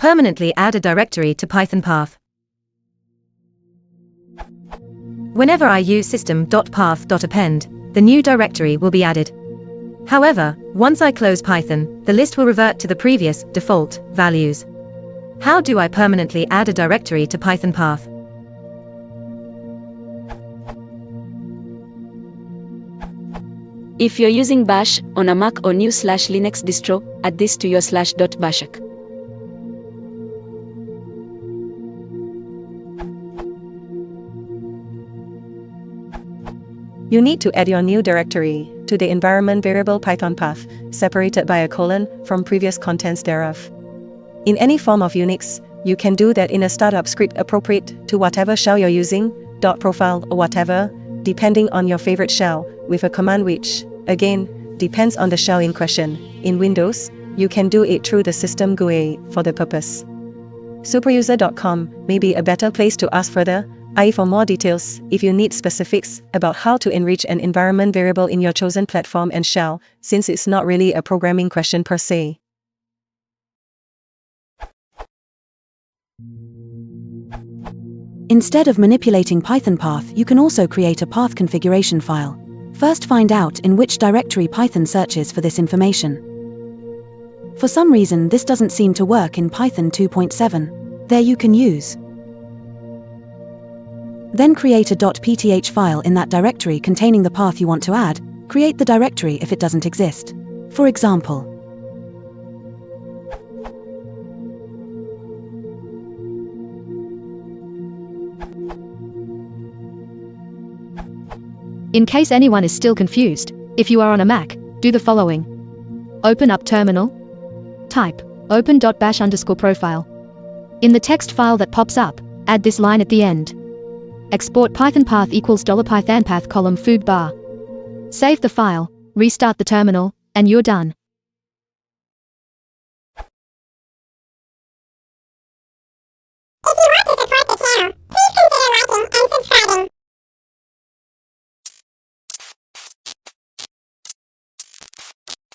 Permanently add a directory to Pythonpath. Whenever I use system.path.append, the new directory will be added. However, once I close Python, the list will revert to the previous default values. How do I permanently add a directory to Pythonpath? If you're using Bash on a Mac or new/Linux distro, add this to your /.bashak. You need to add your new directory to the environment variable Pythonpath, separated by a colon from previous contents thereof. In any form of Unix, you can do that in a startup script appropriate to whatever shell you're using, .profile or whatever, depending on your favorite shell, with a command which, again, depends on the shell in question. In Windows, you can do it through the system GUI for the purpose. Superuser.com may be a better place to ask further, i.e. for more details, if you need specifics about how to enrich an environment variable in your chosen platform and shell, since it's not really a programming question per se. Instead of manipulating Pythonpath, you can also create a path configuration file. First, find out in which directory Python searches for this information. For some reason, this doesn't seem to work in Python 2.7. There you can use. Then create a .pth file in that directory containing the path you want to add. Create the directory if it doesn't exist. For example, in case anyone is still confused, if you are on a Mac, do the following. Open up Terminal. Type open.bash_profile. In the text file that pops up, add this line at the end. Export Pythonpath equals $Pythonpath column foo bar. Save the file, restart the terminal, and you're done.